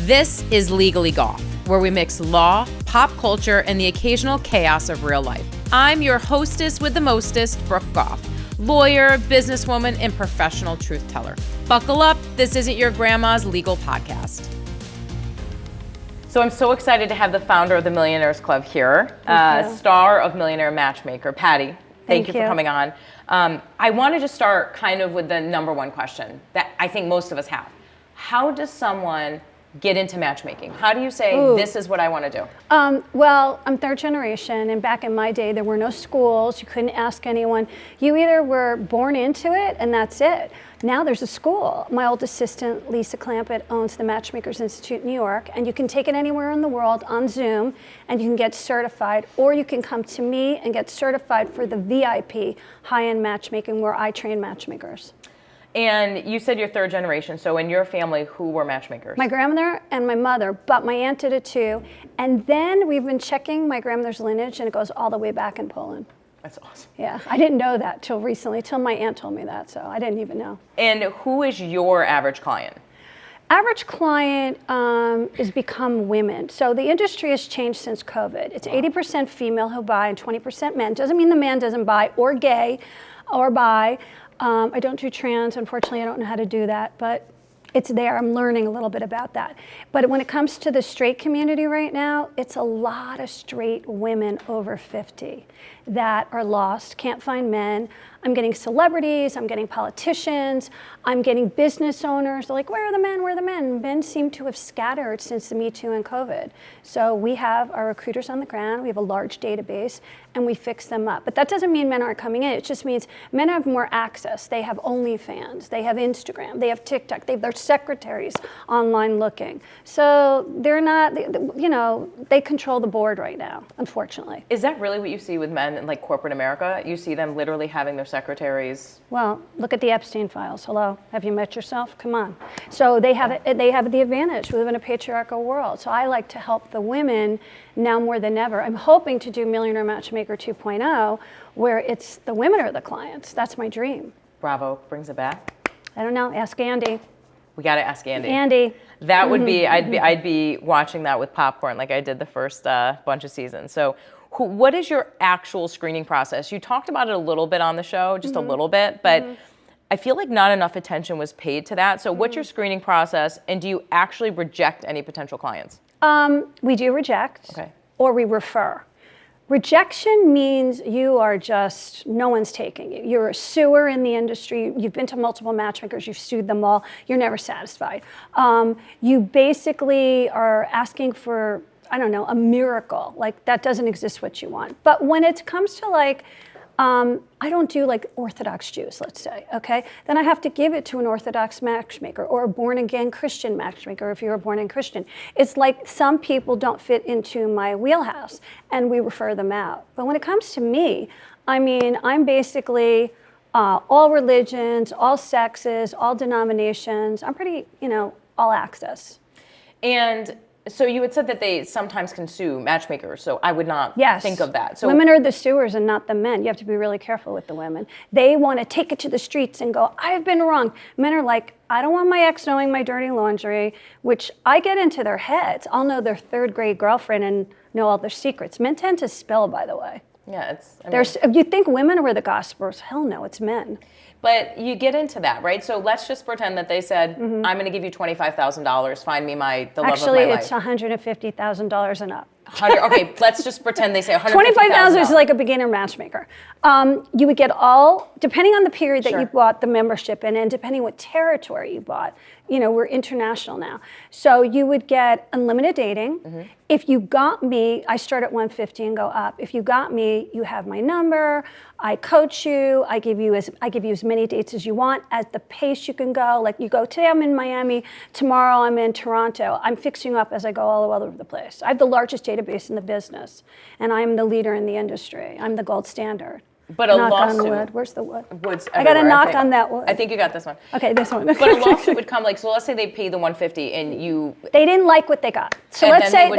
This is Legally Goff, where we mix law, pop culture, and the occasional chaos of real life. I'm your hostess with the mostest, Brooke Goff, lawyer, businesswoman, and professional truth teller. Buckle up, this isn't your grandma's legal podcast. So I'm so excited to have the founder of the Millionaires Club here, star of Millionaire Matchmaker, Patti. Thank you for coming on. I wanted to start kind of with the number one question that I think most of us have. How does someone get into matchmaking? How do you say, this is what I want to do? Well, I'm third generation, and back in my day, there were no schools. You couldn't ask anyone. You either were born into it, and that's it. Now there's a school. My old assistant, Lisa Clampett, owns the Matchmakers Institute in New York, and you can take it anywhere in the world on Zoom, and you can get certified, or you can come to me and get certified for the VIP high-end matchmaking, where I train matchmakers. And you said you're third generation, so in your family, who were matchmakers? My grandmother and my mother, but my aunt did it too. And then we've been checking my grandmother's lineage, and it goes all the way back in Poland. That's awesome. Yeah, I didn't know that till recently, till my aunt told me that, so I didn't even know. And who is your average client? Average client has become women. So the industry has changed since COVID. It's 80% female who buy and 20% men. Doesn't mean the man doesn't buy, or gay, or bi. I don't do trans, unfortunately. I don't know how to do that, but it's there. I'm learning a little bit about that. But when it comes to the straight community right now, it's a lot of straight women over 50 that are lost, can't find men. I'm getting celebrities, I'm getting politicians, I'm getting business owners. They're like, where are the men, where are the men? Men seem to have scattered since the Me Too and COVID. So we have our recruiters on the ground, we have a large database, and we fix them up. But that doesn't mean men aren't coming in, it just means men have more access. They have OnlyFans, they have Instagram, they have TikTok, they have their secretaries online looking. So they're not, they control the board right now, unfortunately. Is that really what you see with men in like corporate America? You see them literally having their secretaries? Well, look at the Epstein files. Hello, have you met yourself? Come on. So they have the advantage. We live in a patriarchal world. So I like to help the women now more than ever. I'm hoping to do Millionaire Matchmaker 2.0, where it's the women are the clients. That's my dream. Bravo, brings it back. I don't know. Ask Andy. We got to ask Andy. Andy. That would be, I'd be watching that with popcorn like I did the first bunch of seasons. So what is your actual screening process? You talked about it a little bit on the show, just a little bit, but I feel like not enough attention was paid to that. So what's your screening process, and do you actually reject any potential clients? We do reject, or we refer. Rejection means you are just, no one's taking you. You're a suer in the industry. You've been to multiple matchmakers. You've sued them all. You're never satisfied. You basically are asking for, I don't know, a miracle. Like, that doesn't exist what you want. But when it comes to like, I don't do like Orthodox Jews, let's say, okay? Then I have to give it to an Orthodox matchmaker or a born-again Christian matchmaker if you're a born-again Christian. It's like some people don't fit into my wheelhouse, and we refer them out. But when it comes to me, I mean, I'm basically all religions, all sexes, all denominations. I'm pretty, all access. And so you had said that they sometimes can sue matchmakers, so I would not think of that. So women are the suers and not the men. You have to be really careful with the women. They want to take it to the streets and go, I've been wrong. Men are like, I don't want my ex knowing my dirty laundry, which I get into their heads. I'll know their third grade girlfriend and know all their secrets. Men tend to spill, by the way. Yeah, you think women were the gossipers? Hell no, it's men. But you get into that, right? So let's just pretend that they said, I'm going to give you $25,000, find me the love of my life. Actually, it's $150,000 and up. Okay, let's just pretend they say $150,000. $25,000 is like a beginner matchmaker. You would get all, depending on the period that you bought the membership in, and depending what territory you bought. We're international now. So you would get unlimited dating. If you got me, I start at $150 and go up. If you got me, you have my number. I coach you. I give you as many dates as you want at the pace you can go. Like you go, today I'm in Miami, tomorrow I'm in Toronto. I'm fixing you up as I go all over the place. I have the largest database in the business, and I'm the leader in the industry. I'm the gold standard. But a knock lawsuit. on wood. Where's the wood? Wood's I got to knock on that wood. I think you got this one. Okay, this one. But a lawsuit would come so let's say they pay the $150 and you. They didn't like what they got. So let's say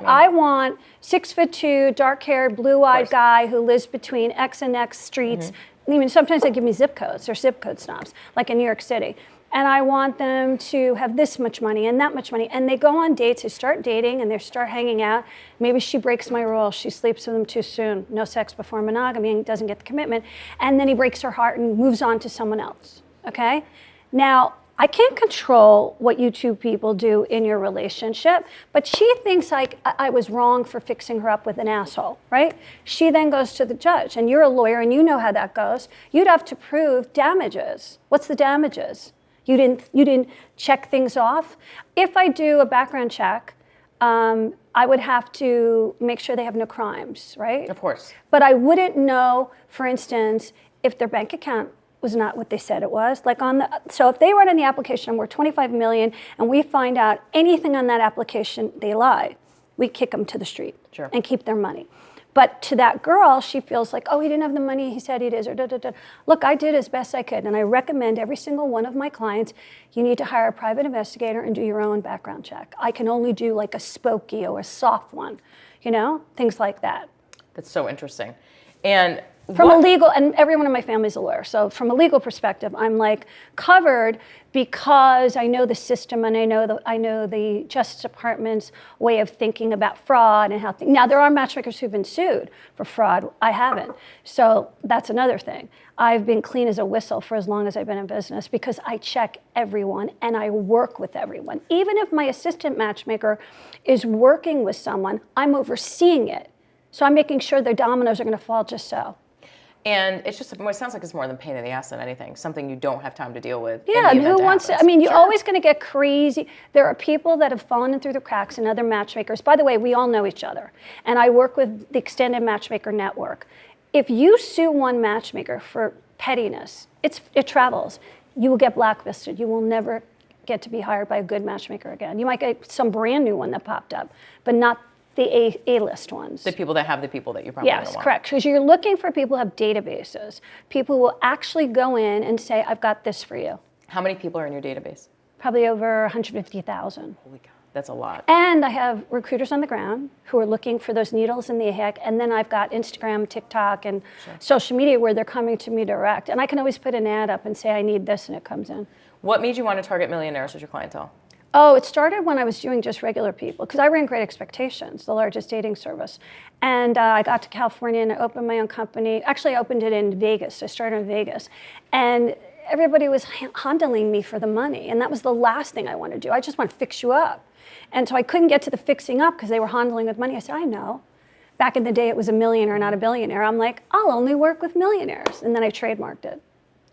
I want 6'2", dark-haired, blue-eyed guy who lives between X and X streets. I mean, sometimes they give me zip codes. They're zip code snobs, like in New York City. and I want them to have this much money and that much money. And they go on dates, they start dating, and they start hanging out. Maybe she breaks my rule, she sleeps with him too soon, no sex before monogamy, and doesn't get the commitment. And then he breaks her heart and moves on to someone else, okay? Now, I can't control what you two people do in your relationship, but she thinks like I was wrong for fixing her up with an asshole, right? She then goes to the judge, and you're a lawyer and you know how that goes. You'd have to prove damages. What's the damages? You didn't check things off. If I do a background check, I would have to make sure they have no crimes, right? Of course. But I wouldn't know, for instance, if their bank account was not what they said it was. So if they write on the application, I'm worth 25 million, and we find out anything on that application, they lie, we kick them to the street and keep their money. But to that girl, she feels like, oh, he didn't have the money he said he did, or da-da-da. Look, I did as best I could, and I recommend every single one of my clients, you need to hire a private investigator and do your own background check. I can only do like a spokey or a soft one, things like that. That's so interesting. And from a legal, and everyone in my family is a lawyer, so from a legal perspective, I'm like covered because I know the system and I know the Justice Department's way of thinking about fraud and how now there are matchmakers who've been sued for fraud. I haven't, so that's another thing. I've been clean as a whistle for as long as I've been in business because I check everyone and I work with everyone. Even if my assistant matchmaker is working with someone, I'm overseeing it, so I'm making sure the dominoes are going to fall just so. And it sounds like it's more than pain in the ass than anything, something you don't have time to deal with. Yeah, and who wants to, you're always going to get crazy. There are people that have fallen in through the cracks and other matchmakers. By the way, we all know each other. And I work with the Extended Matchmaker Network. If you sue one matchmaker for pettiness, it travels. You will get blacklisted. You will never get to be hired by a good matchmaker again. You might get some brand new one that popped up, but not the A-list ones. The people that have the people that you probably don't want. Yes, correct. Because you're looking for people who have databases. People who will actually go in and say, I've got this for you. How many people are in your database? Probably over 150,000. Holy cow, that's a lot. And I have recruiters on the ground who are looking for those needles in the haystack. And then I've got Instagram, TikTok, and social media where they're coming to me direct. And I can always put an ad up and say, I need this, and it comes in. What made you want to target millionaires as your clientele? Oh, it started when I was doing just regular people, because I ran Great Expectations, the largest dating service. And I got to California and I opened my own company. Actually, I opened it in Vegas. I started in Vegas. And everybody was handling me for the money. And that was the last thing I wanted to do. I just want to fix you up. And so I couldn't get to the fixing up because they were handling with money. I said, I know. Back in the day, it was a millionaire, not a billionaire. I'm like, I'll only work with millionaires. And then I trademarked it.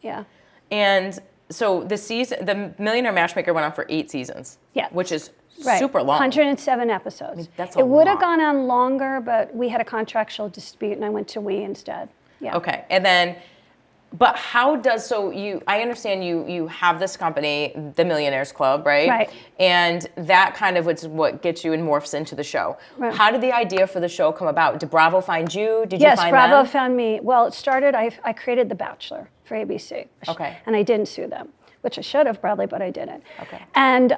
Yeah. And so the Millionaire Matchmaker went on for 8 seasons, which is super long. 107 episodes. That's a lot. It would have gone on longer, but we had a contractual dispute, and I went to we instead. Yeah. Okay, and then, but how does I understand you have this company, the Millionaires Club, right? Right. And that kind of was what gets you and morphs into the show. Right. How did the idea for the show come about? Did Bravo find you? Did you find them? Yes, Bravo found me. Well, it started. I created The Bachelor for ABC. Okay. And I didn't sue them, which I should have probably, but I didn't. Okay. And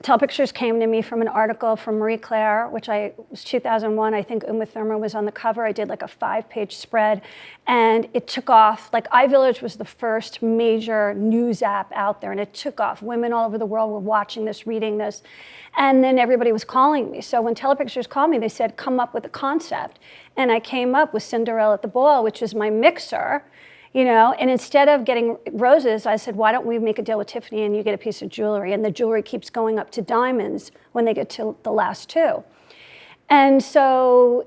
Telepictures came to me from an article from Marie Claire, which was 2001. I think Uma Thurman was on the cover. I did like a 5-page spread, and it took off. Like iVillage was the first major news app out there, and it took off. Women all over the world were watching this, reading this, and then everybody was calling me. So when Telepictures called me, they said, come up with a concept. And I came up with Cinderella at the Ball, which is my mixer. And instead of getting roses, I said, why don't we make a deal with Tiffany and you get a piece of jewelry? And the jewelry keeps going up to diamonds when they get to the last 2. And so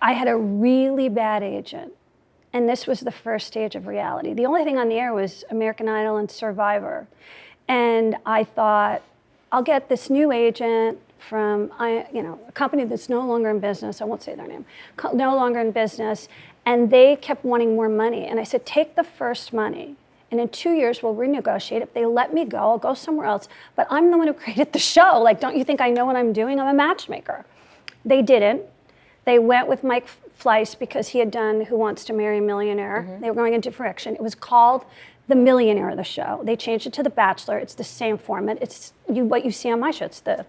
I had a really bad agent. And this was the first stage of reality. The only thing on the air was American Idol and Survivor. And I thought, I'll get this new agent from a company that's no longer in business. I won't say their name. No longer in business. And they kept wanting more money. And I said, take the first money. And in 2 years, we'll renegotiate. If they let me go, I'll go somewhere else. But I'm the one who created the show. Like, don't you think I know what I'm doing? I'm a matchmaker. They didn't. They went with Mike Fleiss because he had done Who Wants to Marry a Millionaire. Mm-hmm. They were going in a different direction. It was called The Millionaire, the show. They changed it to The Bachelor. It's the same format. It's what you see on my show. It's the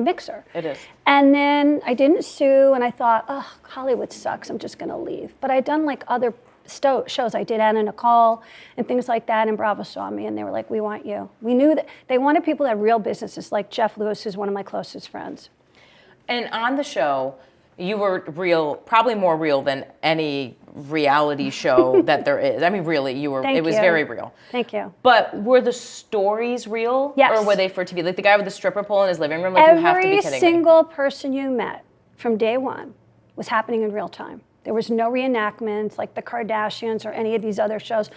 mixer. It is. And then I didn't sue, and I thought, oh, Hollywood sucks. I'm just going to leave. But I'd done like other shows. I did Anna Nicole and things like that, and Bravo saw me and they were like, we want you. We knew that they wanted people that had real businesses, like Jeff Lewis, who's one of my closest friends. And on the show, you were real, probably more real than any reality show that there is. I mean, really, it was very real. Thank you. But were the stories real? Yes. Or were they for TV? Like the guy with the stripper pole in his living room, like you have to be kidding Every me. single person you met from day one was happening in real time. There was no reenactments like the Kardashians or any of these other shows.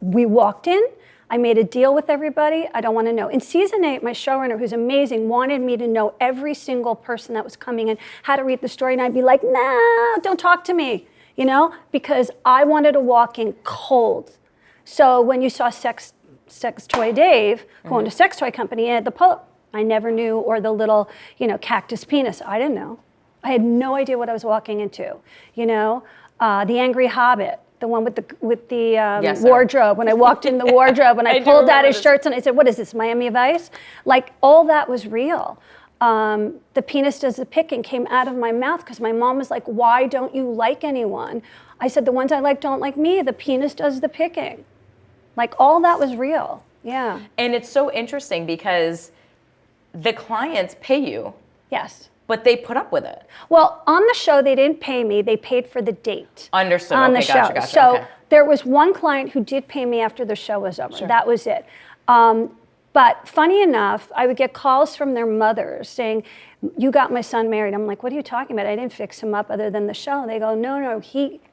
We walked in, I made a deal with everybody. I don't want to know. In season 8, my showrunner, who's amazing, wanted me to know every single person that was coming in, how to read the story, and I'd be like, no, don't talk to me, because I wanted to walk in cold. So when you saw Sex Toy Dave, who owned a sex toy company, and the I never knew, or the little, cactus penis, I didn't know. I had no idea what I was walking into, The Angry Hobbit, the one with the Yes, wardrobe. When I walked in the wardrobe and I pulled out his shirts and I said, what is this, Miami Vice? Like, all that was real. The penis does the picking came out of my mouth because my mom was like, why don't you like anyone? I said, the ones I like don't like me. The penis does the picking. Like, all that was real. Yeah. And it's so interesting because the clients pay you. Yes. But they put up with it. Well, on the show, they didn't pay me. They paid for the date. Understood. On okay, the show. Gotcha. So okay. There was one client who did pay me after the show was over. Sure. That was it. But funny enough, I would get calls from their mothers saying, you got my son married. I'm like, what are you talking about? I didn't fix him up other than the show. And they go, no,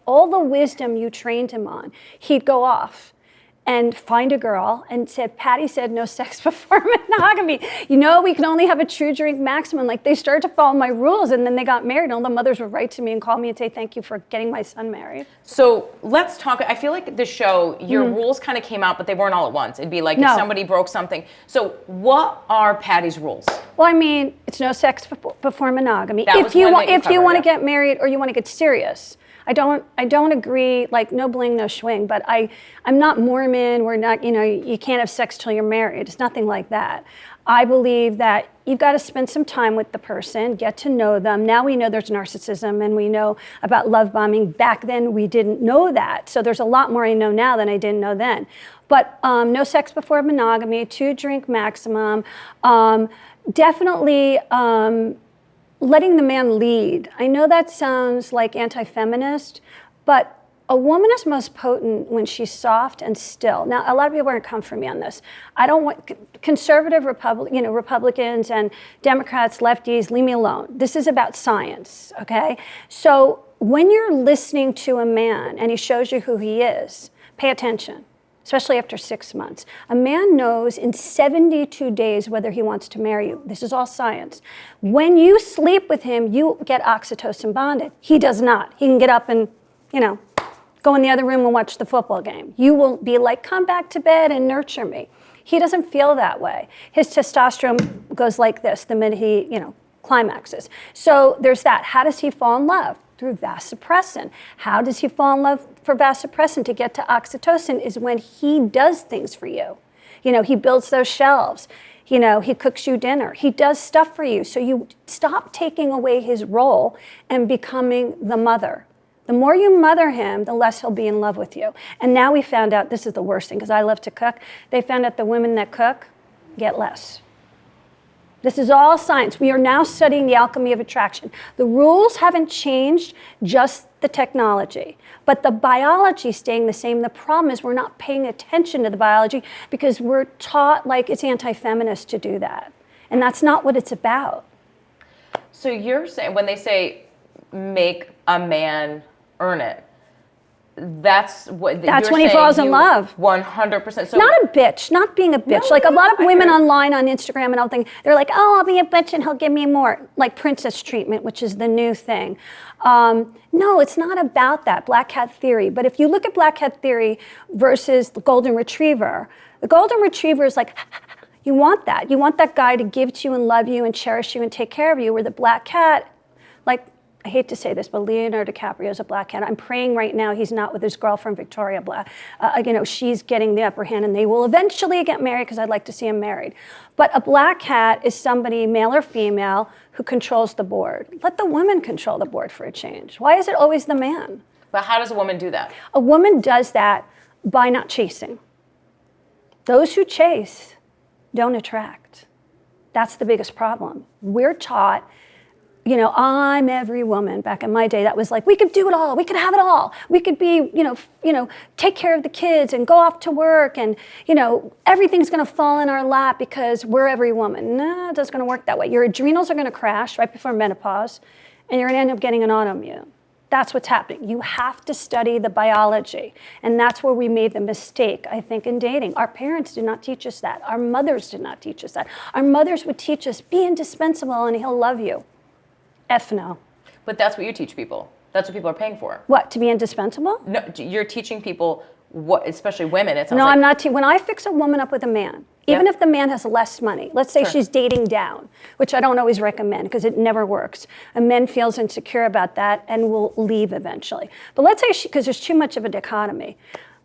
all the wisdom you trained him on, he'd go off and find a girl and said, Patti said no sex before monogamy. We can only have a true drink maximum. Like, they started to follow my rules, and then they got married. And all the mothers would write to me and call me and say, thank you for getting my son married. So let's talk. I feel like the show, your rules kind of came out, but they weren't all at once. It'd be like if somebody broke something. So what are Patti's rules? Well, I mean, it's no sex before monogamy. If you want to get married or you want to get serious. I don't agree, like, no bling, no swing, but I'm not Mormon. We're not, you can't have sex till you're married. It's nothing like that. I believe that you've got to spend some time with the person, get to know them. Now we know there's narcissism and we know about love bombing. Back then we didn't know that. So there's a lot more I know now than I didn't know then. But no sex before monogamy, 2 drink maximum. Definitely, letting the man lead. I know that sounds like anti-feminist, but a woman is most potent when she's soft and still. Now, a lot of people are going to come for me on this. I don't want conservative Republicans and Democrats, lefties, leave me alone. This is about science, okay? So when you're listening to a man and he shows you who he is, pay attention. Especially after 6 months. A man knows in 72 days whether he wants to marry you. This is all science. When you sleep with him, you get oxytocin bonded. He does not. He can get up and, go in the other room and watch the football game. You will be like, come back to bed and nurture me. He doesn't feel that way. His testosterone goes like this the minute he, climaxes. So there's that. How does he fall in love? Through vasopressin. How does he fall in love for vasopressin to get to oxytocin is when he does things for you. He builds those shelves. He cooks you dinner. He does stuff for you. So you stop taking away his role and becoming the mother. The more you mother him, the less he'll be in love with you. And now we found out, this is the worst thing because I love to cook. They found out the women that cook get less. This is all science. We are now studying the alchemy of attraction. The rules haven't changed, just the technology. But the biology is staying the same. The problem is we're not paying attention to the biology because we're taught like it's anti-feminist to do that. And that's not what it's about. So you're saying, when they say make a man earn it, that's when he falls in love. 100%. So not a bitch, not being a bitch. A lot of women online on Instagram and all things, they're like, oh, I'll be a bitch and he'll give me more. Like princess treatment, which is the new thing. No, it's not about that, Black Cat Theory. But if you look at Black Cat Theory versus the Golden Retriever, the Golden Retriever is like, you want that. You want that guy to give to you and love you and cherish you and take care of you, where the Black Cat, like, I hate to say this, but Leonardo DiCaprio is a Black cat. I'm praying right now he's not with his girlfriend, Victoria Black. She's getting the upper hand and they will eventually get married because I'd like to see him married. But a Black cat is somebody, male or female, who controls the board. Let the woman control the board for a change. Why is it always the man? But how does a woman do that? A woman does that by not chasing. Those who chase don't attract. That's the biggest problem. We're taught, I'm every woman. Back in my day, that was like, we could do it all. We could have it all. We could be, take care of the kids and go off to work and, everything's going to fall in our lap because we're every woman. No, it doesn't going to work that way. Your adrenals are going to crash right before menopause and you're going to end up getting an autoimmune. That's what's happening. You have to study the biology. And that's where we made the mistake, I think, in dating. Our parents did not teach us that. Our mothers did not teach us that. Our mothers would teach us, be indispensable and he'll love you. F no. But that's what you teach people. That's what people are paying for. What, to be indispensable? No, you're teaching people what, especially women. It sounds no, like. I'm not. When I fix a woman up with a man, even if the man has less money, let's say she's dating down, which I don't always recommend because it never works. A man feels insecure about that and will leave eventually. But let's say because there's too much of a dichotomy.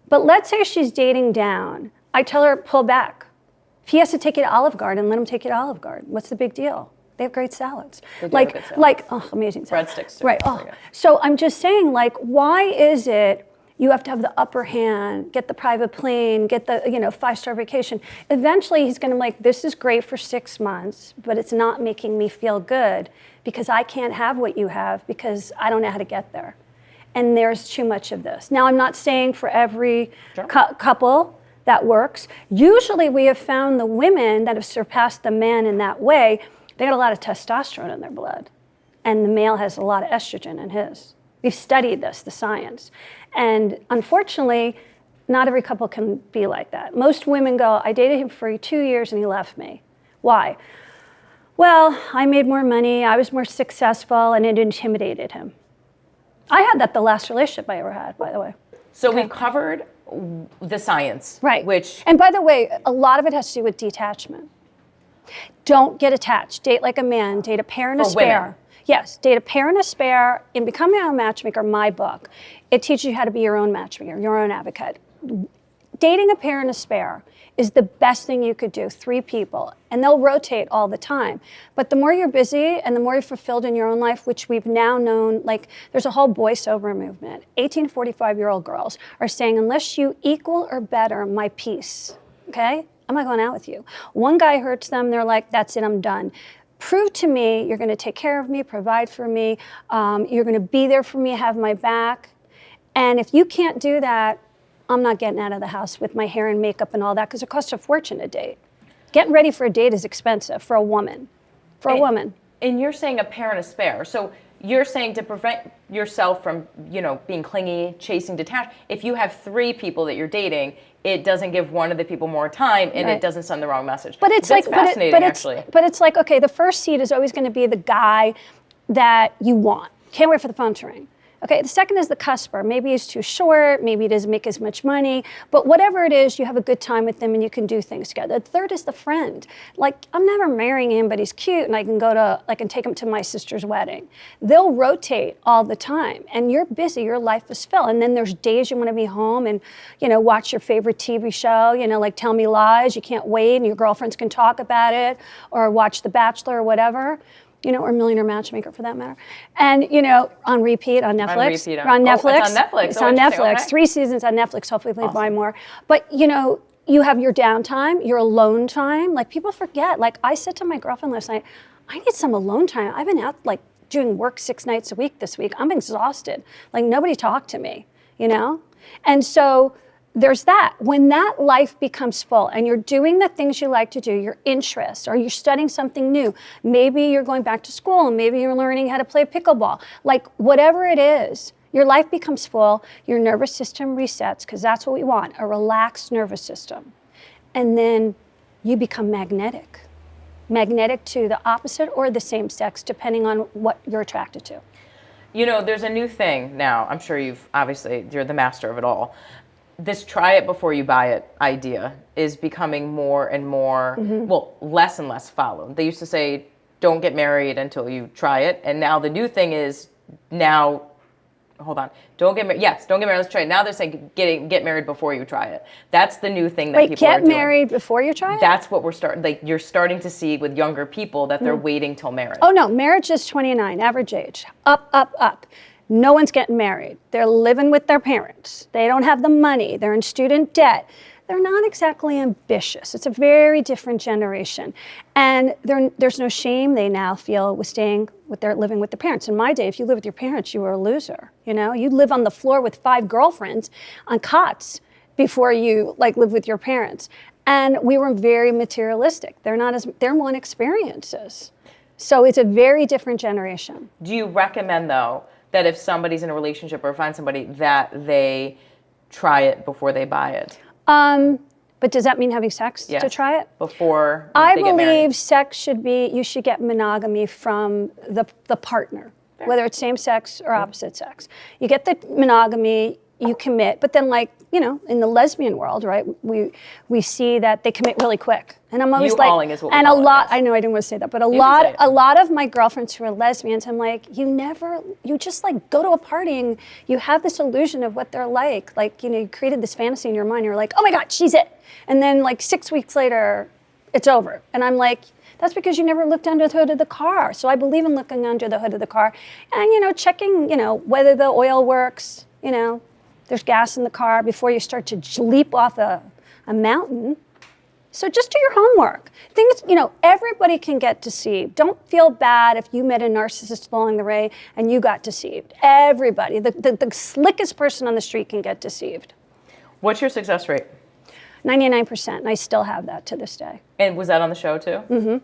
But let's say she's dating down. I tell her, pull back. If he has to take you to Olive Garden, let him take you to Olive Garden. What's the big deal? They have great salads. They do have good salads. Amazing salads. Breadsticks too. Right. So I'm just saying, why is it you have to have the upper hand, get the private plane, get the 5-star vacation? Eventually he's going to be like, this is great for 6 months, but it's not making me feel good because I can't have what you have because I don't know how to get there. And there's too much of this. Now, I'm not saying for every couple that works. Usually we have found the women that have surpassed the man in that way, they got a lot of testosterone in their blood. And the male has a lot of estrogen in his. We've studied this, the science. And unfortunately, not every couple can be like that. Most women go, I dated him for 2 years and he left me. Why? Well, I made more money, I was more successful, and it intimidated him. I had that the last relationship I ever had, by the way. So we've covered the science. Right. And by the way, a lot of it has to do with detachment. Don't get attached. Date like a man. Date a pair and a spare. Women. Yes, date a pair and a spare. In Becoming Your Own Matchmaker, my book, it teaches you how to be your own matchmaker, your own advocate. Dating a pair and a spare is the best thing you could do, 3 people, and they'll rotate all the time. But the more you're busy and the more you're fulfilled in your own life, which we've now known, there's a whole boy sober movement. 18 to 45-year-old girls are saying, unless you equal or better my peace, okay, I'm not going out with you. One guy hurts them, they're like, that's it, I'm done. Prove to me you're going to take care of me, provide for me, you're going to be there for me, have my back. And if you can't do that, I'm not getting out of the house with my hair and makeup and all that because it costs a fortune to date. Getting ready for a date is expensive for a woman. And you're saying a pair and a spare. So you're saying to prevent yourself from, being clingy, chasing, detached, if you have 3 people that you're dating, it doesn't give one of the people more time and it doesn't send the wrong message. But it's fascinating, actually. But it's like, okay, the first seat is always going to be the guy that you want. Can't wait for the phone to ring. Okay, the second is the cusper. Maybe he's too short, maybe he doesn't make as much money, but whatever it is, you have a good time with him and you can do things together. The third is the friend. I'm never marrying him, but he's cute and I can take him to my sister's wedding. They'll rotate all the time and you're busy, your life is filled. And then there's days you want to be home and, watch your favorite TV show, like Tell Me Lies, you can't wait and your girlfriends can talk about it, or watch The Bachelor or whatever. Or Millionaire Matchmaker for that matter. And, on repeat on Netflix. It's on Netflix. It's on Netflix. Okay. 3 seasons on Netflix. Hopefully they buy more. But, you have your downtime, your alone time. People forget. I said to my girlfriend last night, I need some alone time. I've been out, doing work 6 nights a week this week. I'm exhausted. Nobody talked to me, And so there's that. When that life becomes full and you're doing the things you like to do, your interests, or you're studying something new, maybe you're going back to school and maybe you're learning how to play pickleball, whatever it is, your life becomes full, your nervous system resets, because that's what we want, a relaxed nervous system. And then you become magnetic to the opposite or the same sex, depending on what you're attracted to. There's a new thing now. I'm sure you're the master of it all. This try it before you buy it idea is becoming more and more, less and less followed. They used to say, don't get married until you try it. And now the new thing is don't get married. Yes, don't get married, let's try it. Now they're saying get married before you try it. That's the new thing that people are doing. Get married before you try it? That's what you're starting to see with younger people, that they're waiting till marriage. Oh no, marriage is 29, average age. Up. No one's getting married. They're living with their parents. They don't have the money. They're in student debt. They're not exactly ambitious. It's a very different generation. And there's no shame they now feel with living with their parents. In my day, if you live with your parents, you were a loser. You live on the floor with 5 girlfriends on cots before you live with your parents. And we were very materialistic. They're more experiences. So it's a very different generation. Do you recommend, though, that if somebody's in a relationship or find somebody, that they try it before they buy it? But does that mean having sex to try it? Before I they get married? believe sex you should get monogamy from the partner, whether it's same sex or opposite sex. You get the monogamy, you commit, but then in the lesbian world, right, we see that they commit really quick. And I'm always U-hauling is what we and call it, yes. I know I didn't want to say that, but a lot of my girlfriends who are lesbians, I'm like, you just go to a party and you have this illusion of what they're like. You created this fantasy in your mind. You're like, oh my God, she's it. And then 6 weeks later, it's over. And I'm like, that's because you never looked under the hood of the car. So I believe in looking under the hood of the car and, checking, whether the oil works, there's gas in the car before you start to leap off a mountain. So just do your homework. Things, everybody can get deceived. Don't feel bad if you met a narcissist along the way and you got deceived. Everybody, the slickest person on the street can get deceived. What's your success rate? 99%, and I still have that to this day. And was that on the show too? Mm-hmm.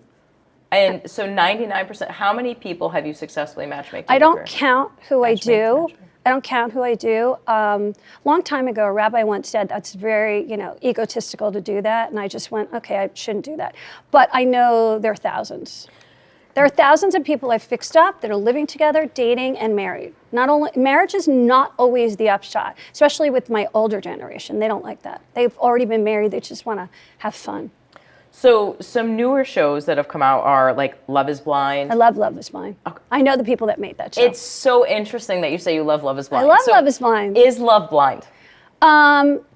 And so 99%, how many people have you successfully matchmaked? I don't count who I do. I don't count who I do. Long time ago, a rabbi once said that's very, egotistical to do that. And I just went, okay, I shouldn't do that. But I know there are thousands. There are thousands of people I've fixed up that are living together, dating, and married. Marriage is not always the upshot, especially with my older generation. They don't like that. They've already been married. They just want to have fun. So some newer shows that have come out are Love is Blind. I love Love is Blind. Okay. I know the people that made that show. It's so interesting that you say you love Love is Blind. I love Love is Blind. Is love blind?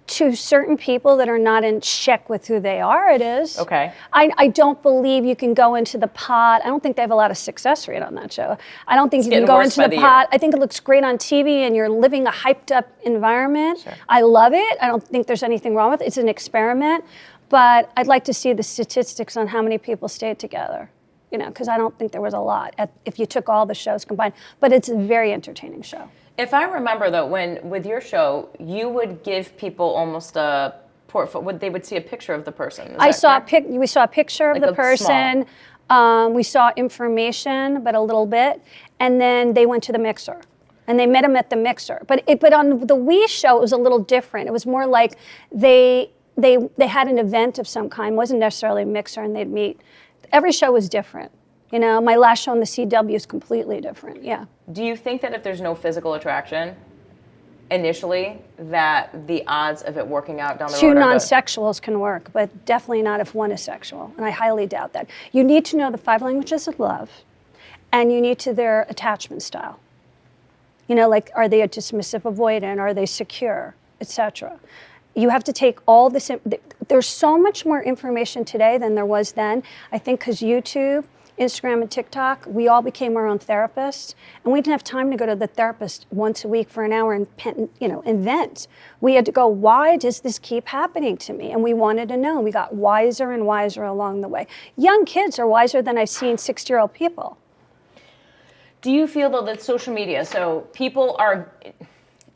To certain people that are not in check with who they are, it is. Okay. I don't believe you can go into the pot. I don't think they have a lot of success rate on that show. I don't think you can go into the pot. I think it looks great on TV and you're living a hyped up environment. Sure. I love it. I don't think there's anything wrong with it. It's an experiment. But I'd like to see the statistics on how many people stayed together, because I don't think there was a lot if you took all the shows combined. But it's a very entertaining show. If I remember, though, with your show, you would give people almost a portfolio. They would see a picture of the person. We saw a picture of the person. We saw information, but a little bit. And then they went to the mixer. And they met him at the mixer. But on the We show, it was a little different. It was more like they had an event of some kind. It wasn't necessarily a mixer, and they'd meet. Every show was different. My last show on the CW is completely different, yeah. Do you think that if there's no physical attraction initially, that the odds of it working out down the road Two non-sexuals can work, but definitely not if one is sexual, and I highly doubt that. You need to know the 5 languages of love, and you need to their attachment style. Are they a dismissive avoidant? Are they secure, etc.? You have to take all this. There's so much more information today than there was then. I think because YouTube, Instagram, and TikTok, we all became our own therapists, and we didn't have time to go to the therapist once a week for an hour and vent. We had to go, why does this keep happening to me? And we wanted to know. We got wiser and wiser along the way. Young kids are wiser than I've seen 60-year-old people. Do you feel, though, that social media,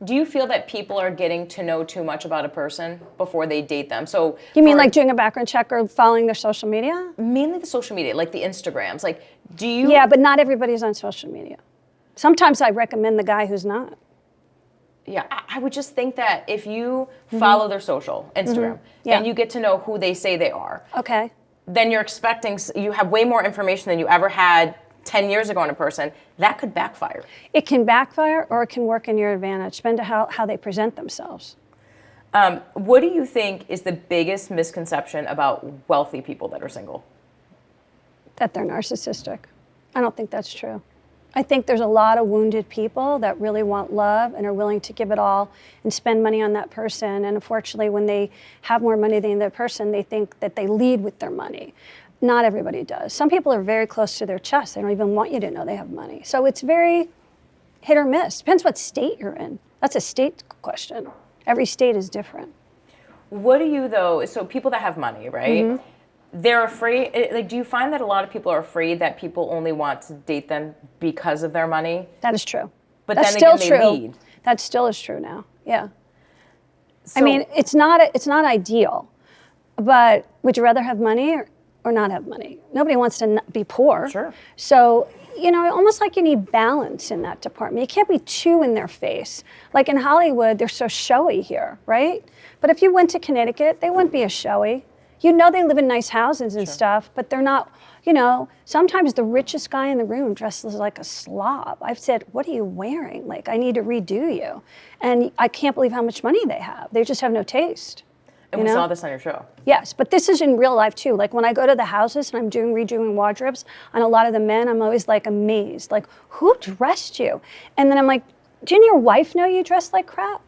do you feel that people are getting to know too much about a person before they date them? So you mean doing a background check or following their social media? Mainly the social media, like the Instagrams. Do you? Yeah, but not everybody's on social media. Sometimes I recommend the guy who's not. Yeah, I would just think that if you follow their social, Instagram, and you get to know who they say they are, okay, then you have way more information than you ever had 10 years ago on a person. That could backfire. It can backfire or it can work in your advantage, depending on how they present themselves. What do you think is the biggest misconception about wealthy people that are single? That they're narcissistic. I don't think that's true. I think there's a lot of wounded people that really want love and are willing to give it all and spend money on that person. And unfortunately, when they have more money than the person, they think that they lead with their money. Not everybody does. Some people are very close to their chest. They don't even want you to know they have money. So it's very hit or miss. Depends what state you're in. That's a state question. Every state is different. What do you, though, so people that have money, right? Mm-hmm. They're afraid, like, do you find that a lot of people are afraid that people only want to date them because of their money? That is true. But That's then still again, true. they lead. That still is true now. Yeah. So, I mean, it's not ideal, but would you rather have money or not have money? Nobody wants to be poor. Sure. So, almost like you need balance in that department. You can't be too in their face. Like in Hollywood, they're so showy here, right? But if you went to Connecticut, they wouldn't be as showy. They live in nice houses and stuff, but they're not, sometimes the richest guy in the room dresses like a slob. I've said, what are you wearing? Like, I need to redo you. And I can't believe how much money they have. They just have no taste. And we saw this on your show. Yes, but this is in real life too. Like when I go to the houses and I'm redoing wardrobes on a lot of the men, I'm always like amazed. Like, who dressed you? And then I'm like, didn't your wife know you dressed like crap?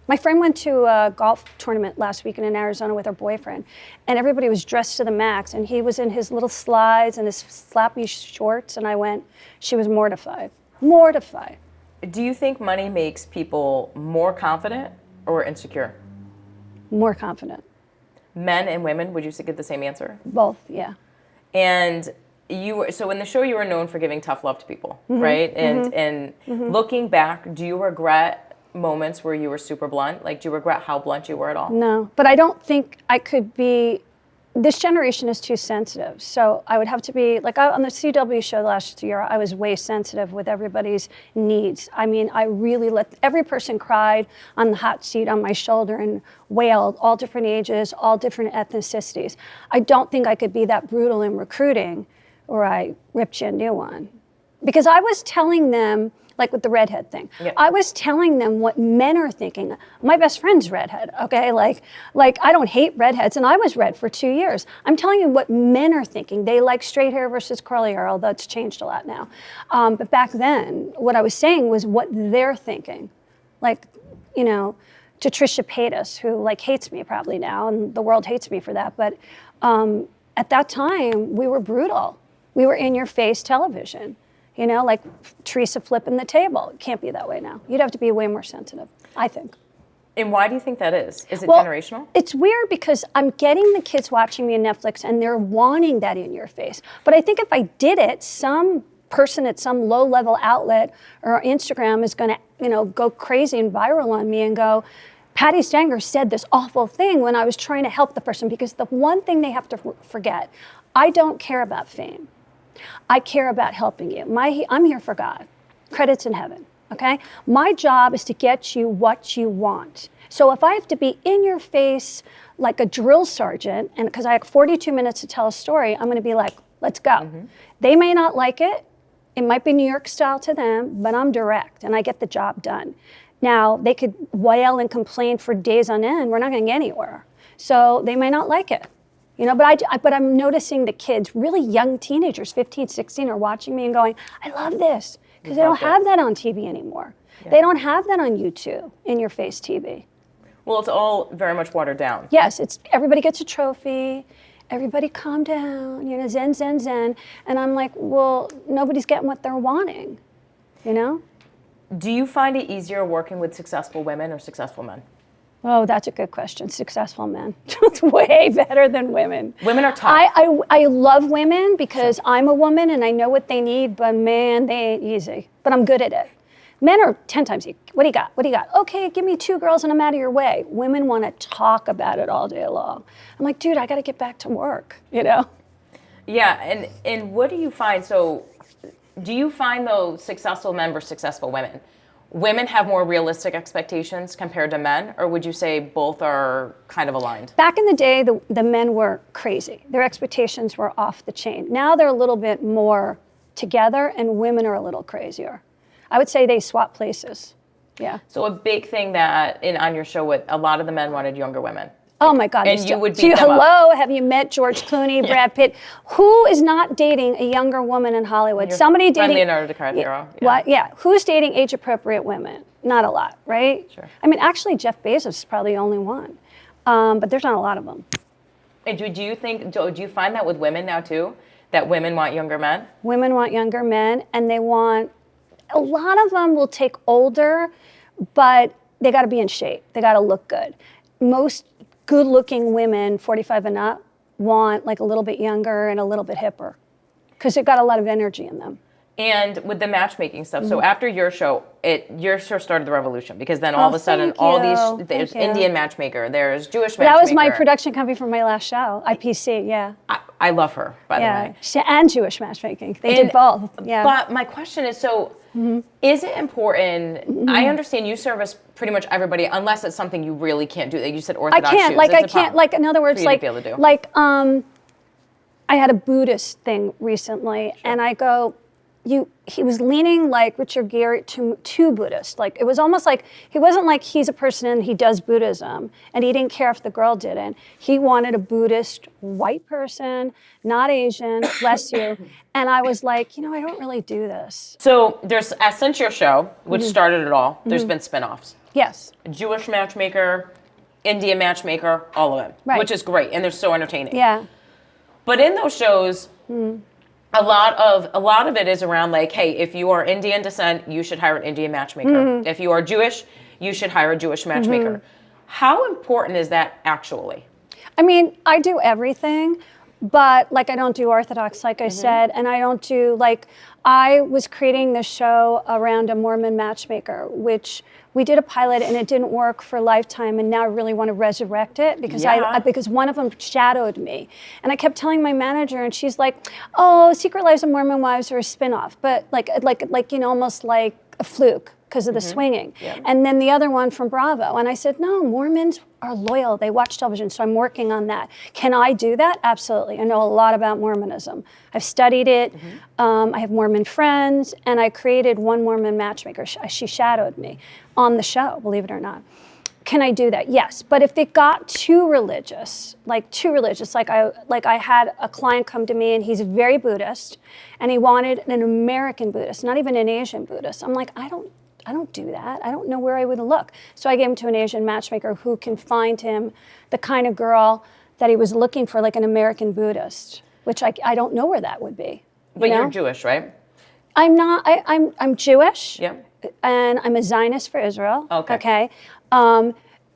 My friend went to a golf tournament last weekend in Arizona with her boyfriend, and everybody was dressed to the max, and he was in his little slides and his slappy shorts, and she was mortified. Mortified. Do you think money makes people more confident or insecure? More confident. Men and women, would you give the same answer? Both, yeah. And so in the show, you were known for giving tough love to people, right? And looking back, do you regret moments where you were super blunt? Like, do you regret how blunt you were at all? No, but I don't think I could be. This generation is too sensitive. So I would have to be, like on the CW show last year, I was way sensitive with everybody's needs. I mean, I really every person cried on the hot seat on my shoulder and wailed, all different ages, all different ethnicities. I don't think I could be that brutal in recruiting or I ripped you a new one. Because I was telling them, like with the redhead thing. Yep. I was telling them what men are thinking. My best friend's redhead, okay? Like I don't hate redheads, and I was red for 2 years. I'm telling you what men are thinking. They like straight hair versus curly hair, although it's changed a lot now. But back then, what I was saying was what they're thinking. Like, to Trisha Paytas, who hates me probably now, and the world hates me for that. But at that time, we were brutal. We were in-your-face television. Like Teresa flipping the table. It can't be that way now. You'd have to be way more sensitive, I think. And why do you think that is? Is it generational? It's weird because I'm getting the kids watching me on Netflix and they're wanting that in your face. But I think if I did it, some person at some low-level outlet or Instagram is going to, go crazy and viral on me and go, Patti Stanger said this awful thing when I was trying to help the person. Because the one thing they have to forget, I don't care about fame. I care about helping you. I'm here for God. Credits in heaven, okay? My job is to get you what you want. So if I have to be in your face like a drill sergeant, and because I have 42 minutes to tell a story, I'm going to be like, let's go. Mm-hmm. They may not like it. It might be New York style to them, but I'm direct and I get the job done. Now, they could wail and complain for days on end. We're not going to get anywhere. So they may not like it. But I'm noticing the kids, really young teenagers, 15, 16, are watching me and going, I love this. Because they don't have that on TV anymore. Yeah. They don't have that on YouTube, in-your-face TV. Well, it's all very much watered down. Yes, everybody gets a trophy. Everybody calm down, zen, zen, zen. And I'm like, well, nobody's getting what they're wanting, Do you find it easier working with successful women or successful men? Oh, that's a good question. Successful men. It's way better than women. Women are tough. I love women because I'm a woman and I know what they need, but man, they ain't easy. But I'm good at it. Men are 10 times easy. What do you got? What do you got? Okay, give me 2 girls and I'm out of your way. Women want to talk about it all day long. I'm like, dude, I got to get back to work, Yeah, and what do you find? So do you find, though, successful men versus successful women have more realistic expectations compared to men, or would you say both are kind of aligned? Back in the day, the men were crazy. Their expectations were off the chain. Now they're a little bit more together, and women are a little crazier. I would say they swap places. Yeah. So a big thing that on your show, with a lot of the men wanted younger women. Oh my God! And you would beat them hello, up. Have you met George Clooney, Brad Pitt? Who is not dating a younger woman in Hollywood? Somebody dating Leonardo DiCaprio. Who's dating age-appropriate women? Not a lot, right? Sure. I mean, actually, Jeff Bezos is probably the only one, but there's not a lot of them. And do you find that with women now too? That women want younger men? Women want younger men, and they want a lot of them will take older, but they got to be in shape. They got to look good. Most good-looking women, 45 and up, want like a little bit younger and a little bit hipper because they've got a lot of energy in them. And with the matchmaking stuff, so after your show started the revolution, because then all of a sudden, there's Indian Matchmaker, there's Jewish Matchmaker. That was my production company for my last show, IPC, yeah. I love her, by the way. And Jewish Matchmaking. They did both, yeah. But my question is, is it important, I understand you service pretty much everybody, unless it's something you really can't do. Like you said, Orthodox I can't, Jews. In other words, I had a Buddhist thing recently, and I go, he was leaning like Richard Gere to Buddhist. Like it was almost like he wasn't like he's a person and he does Buddhism and he didn't care if the girl didn't. He wanted a Buddhist white person, not Asian, bless you. And I was like, I don't really do this. So there's, since your show, which started it all, there's been spinoffs. Yes. Jewish Matchmaker, Indian Matchmaker, all of them, which is great, and they're so entertaining. Yeah. But in those shows, a lot of it is around like, hey, if you are Indian descent, you should hire an Indian matchmaker. If you are Jewish, you should hire a Jewish matchmaker. How important is that actually? I mean, I do everything, but like I don't do Orthodox, like I said, and I don't do I was creating this show around a Mormon matchmaker, which we did a pilot and it didn't work for Lifetime, and now I really want to resurrect it because because one of them shadowed me, and I kept telling my manager, and she's like, "Oh, Secret Lives of Mormon Wives are a spinoff, but almost like a fluke because of the swinging." Yeah. And then the other one from Bravo, and I said, "No, Mormons are loyal. They watch television, so I'm working on that. Can I do that? Absolutely. I know a lot about Mormonism. I've studied it. I have Mormon friends, and I created one Mormon matchmaker. She shadowed me on the show, believe it or not. Can I do that? Yes. But if it got too religious, like I had a client come to me, and he's very Buddhist, and he wanted an American Buddhist, not even an Asian Buddhist. I'm like, I don't do that. I don't know where I would look. So I gave him to an Asian matchmaker who can find him the kind of girl that he was looking for, like an American Buddhist, which I don't know where that would be. But you're Jewish, right? I'm not. I'm Jewish. Yeah. And I'm a Zionist for Israel. Okay. Am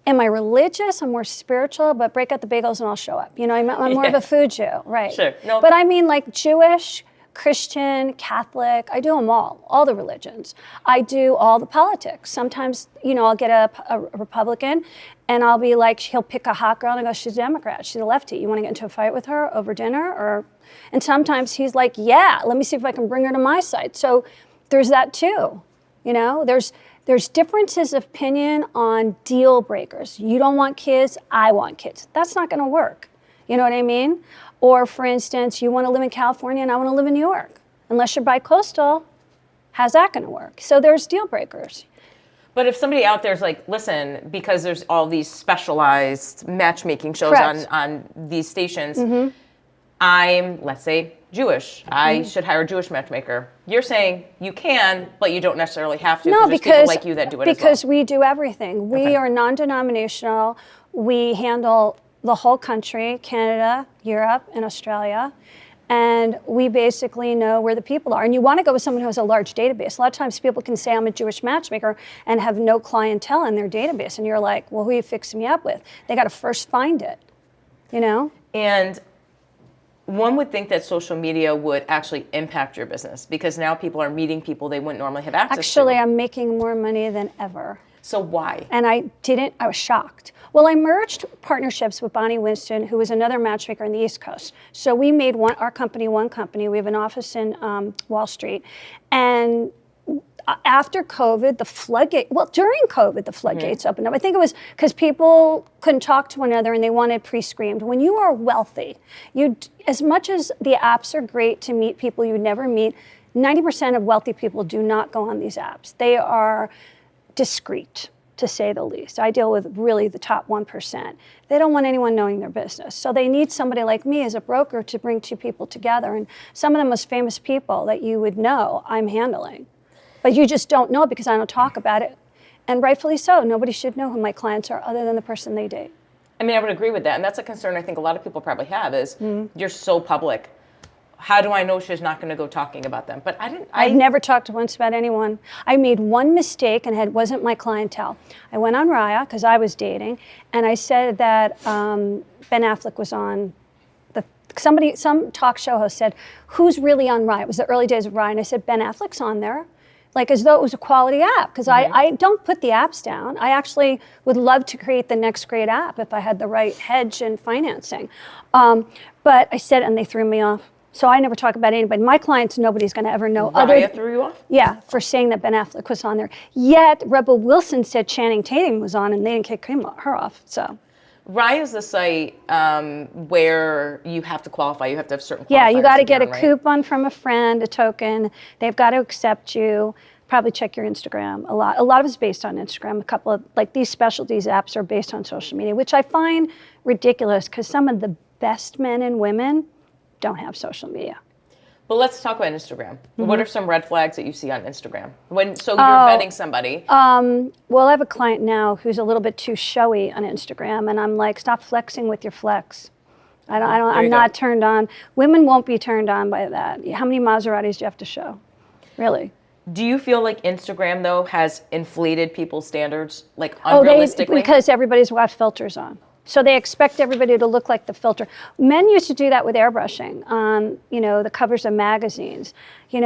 I religious? I'm more spiritual, but break out the bagels and I'll show up. I'm more of a food Jew, right? Sure. No. But I mean, like Jewish, Christian, Catholic, I do them all the religions. I do all the politics. Sometimes, I'll get a Republican and I'll be like, he'll pick a hot girl and I go, she's a Democrat, she's a lefty. You want to get into a fight with her over dinner? And sometimes he's like, yeah, let me see if I can bring her to my side. So there's that too. There's differences of opinion on deal breakers. You don't want kids, I want kids. That's not going to work. You know what I mean? Or for instance, you want to live in California and I want to live in New York. Unless you're bi-coastal, how's that going to work? So there's deal breakers. But if somebody out there is like, listen, because there's all these specialized matchmaking shows on these stations, I'm, let's say, Jewish. I should hire a Jewish matchmaker. You're saying you can, but you don't necessarily have to. No, because people like you that do it because as well. We do everything. We are non-denominational. We handle the whole country, Canada, Europe, and Australia. And we basically know where the people are. And you want to go with someone who has a large database. A lot of times people can say, I'm a Jewish matchmaker, and have no clientele in their database. And you're like, well, who are you fixing me up with? They got to first find it, And one would think that social media would actually impact your business because now people are meeting people they wouldn't normally have access to. Actually, I'm making more money than ever. So why? And I was shocked. Well, I merged partnerships with Bonnie Winston, who was another matchmaker on the East Coast. So we made our company one company. We have an office in Wall Street. And after COVID, during COVID, the floodgates opened up. I think it was because people couldn't talk to one another and they wanted pre-screened. When you are wealthy, as much as the apps are great to meet people you never meet, 90% of wealthy people do not go on these apps. They are discreet, to say the least. I deal with really the top 1%. They don't want anyone knowing their business. So they need somebody like me as a broker to bring two people together. And some of the most famous people that you would know, I'm handling. But you just don't know because I don't talk about it. And rightfully so. Nobody should know who my clients are other than the person they date. I mean, I would agree with that. And that's a concern I think a lot of people probably have is you're so public. how do I know she's not going to go talking about them? But I've never talked once about anyone. I made one mistake, and it wasn't my clientele. I went on Raya because I was dating, and I said that Ben Affleck was on. Some talk show host said, "Who's really on Raya?" It was the early days of Raya, and I said Ben Affleck's on there, like as though it was a quality app. Because I don't put the apps down. I actually would love to create the next great app if I had the right hedge and financing. But I said, and they threw me off. So I never talk about anybody. My clients, nobody's going to ever know. Raya threw you off? Yeah, for saying that Ben Affleck was on there. Yet Rebel Wilson said Channing Tatum was on, and they didn't kick her off. So. Raya is the site where you have to qualify. You have to have certain qualifiers. Yeah, you got to get a right? coupon from a friend, a token. They've got to accept you. Probably check your Instagram a lot. A lot of it's based on Instagram. A couple of, like these specialties apps are based on social media, which I find ridiculous because some of the best men and women don't have social media. But let's talk about Instagram. What are some red flags that you see on Instagram? You're vetting somebody. Well, I have a client now who's a little bit too showy on Instagram, and I'm like, stop flexing with your flex. I'm not turned on. Women won't be turned on by that. How many Maseratis do you have to show? Really? Do you feel like Instagram, though, has inflated people's standards, like unrealistically? Because everybo's got filters on. So they expect everybody to look like the filter. Men used to do that with airbrushing on, the covers of magazines. They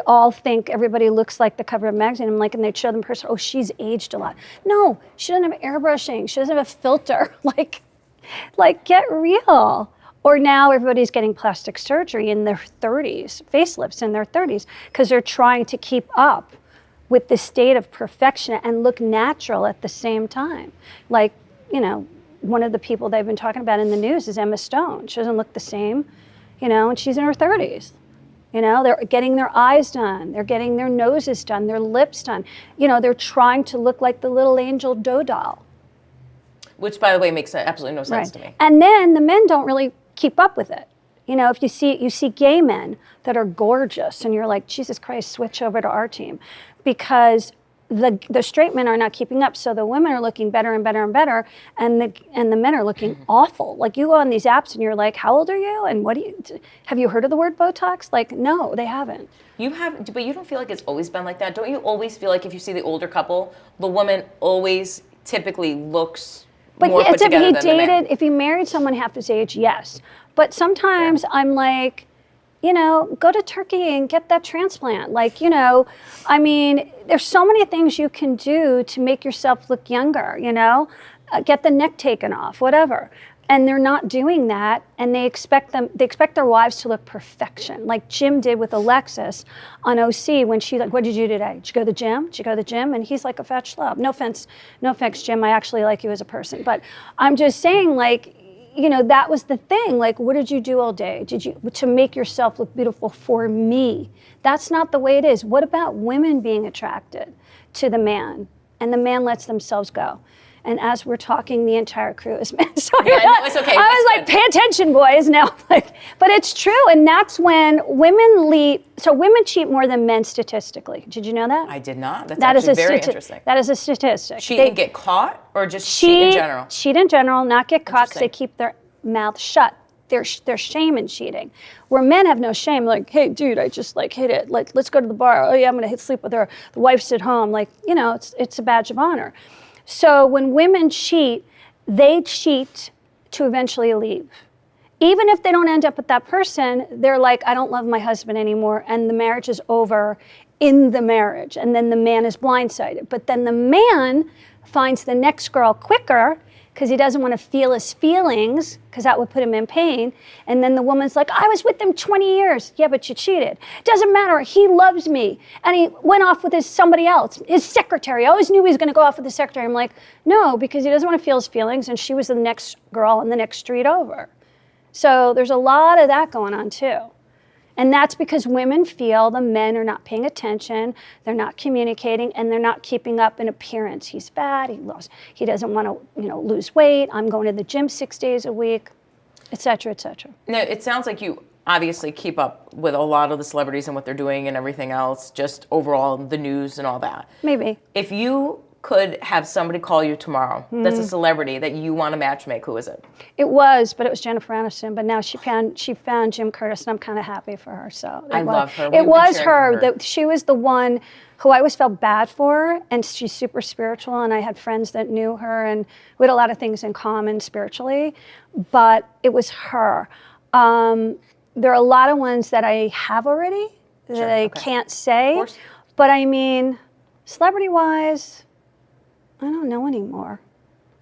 all think everybody looks like the cover of a magazine. I'm like, and they'd show them person, oh, she's aged a lot. No, she doesn't have airbrushing. She doesn't have a filter. like get real. Or now everybody's getting plastic surgery in their 30s, facelifts in their 30s, because they're trying to keep up with the state of perfection and look natural at the same time. Like, one of the people they've been talking about in the news is Emma Stone. She doesn't look the same, and she's in her 30s. They're getting their eyes done. They're getting their noses done, their lips done. They're trying to look like the little angel doll doll. Which, by the way, makes absolutely no sense to me. And then the men don't really keep up with it. If you see gay men that are gorgeous and you're like, Jesus Christ, switch over to our team. Because the straight men are not keeping up, so the women are looking better and better and better, and the men are looking awful. Like you go on these apps and you're like, how old are you? And have you heard of the word Botox? Like, no, they haven't. But you don't feel like it's always been like that? Don't you always feel like if you see the older couple, the woman always typically looks more put together than the man? If he married someone half his age, yes. But sometimes I'm like, go to Turkey and get that transplant. There's so many things you can do to make yourself look younger, get the neck taken off, whatever. And they're not doing that, and they expect their wives to look perfection, like Jim did with Alexis on OC when she's like, what did you do today? Did you go to the gym? Did you go to the gym? And he's like a fat schlub. No offense, Jim, I actually like you as a person. But I'm just saying, that was the thing. Like, what did you do all day? To make yourself look beautiful for me? That's not the way it is. What about women being attracted to the man, and the man lets themselves go? And as we're talking, the entire crew is men. Sorry, yeah, no, it's okay. I was like, pay attention, boys. Now, but it's true, and that's when women leave. So women cheat more than men statistically. Did you know that? I did not. That's actually very interesting. That is a statistic. Cheat and get caught, or just cheat in general? Cheat in general, not get caught because they keep their mouth shut. There's shame in cheating. Where men have no shame, like, hey, dude, I just hit it. Like, let's go to the bar. Oh yeah, I'm gonna sleep with her. The wife's at home. Like, it's a badge of honor. So when women cheat, they cheat to eventually leave. Even if they don't end up with that person, they're like, I don't love my husband anymore, and the marriage is over in the marriage, and then the man is blindsided. But then the man finds the next girl quicker because he doesn't want to feel his feelings because that would put him in pain. And then the woman's like, I was with him 20 years. Yeah, but you cheated. Doesn't matter. He loves me. And he went off with somebody else, his secretary. I always knew he was going to go off with the secretary. I'm like, no, because he doesn't want to feel his feelings. And she was the next girl on the next street over. So there's a lot of that going on too. And that's because women feel the men are not paying attention, they're not communicating, and they're not keeping up in appearance. He's fat, he doesn't want to, lose weight, I'm going to the gym 6 days a week, et cetera, et cetera. Now, it sounds like you obviously keep up with a lot of the celebrities and what they're doing and everything else, just overall the news and all that. Maybe. If you could have somebody call you tomorrow that's a celebrity that you want to matchmake, who is it? It was Jennifer Aniston, but now she found Jim Curtis, and I'm kind of happy for her. So I love her. It was her. She was the one who I always felt bad for, and she's super spiritual, and I had friends that knew her, and we had a lot of things in common spiritually, but it was her. There are a lot of ones that I have already that I can't say, but I mean, celebrity-wise, I don't know anymore.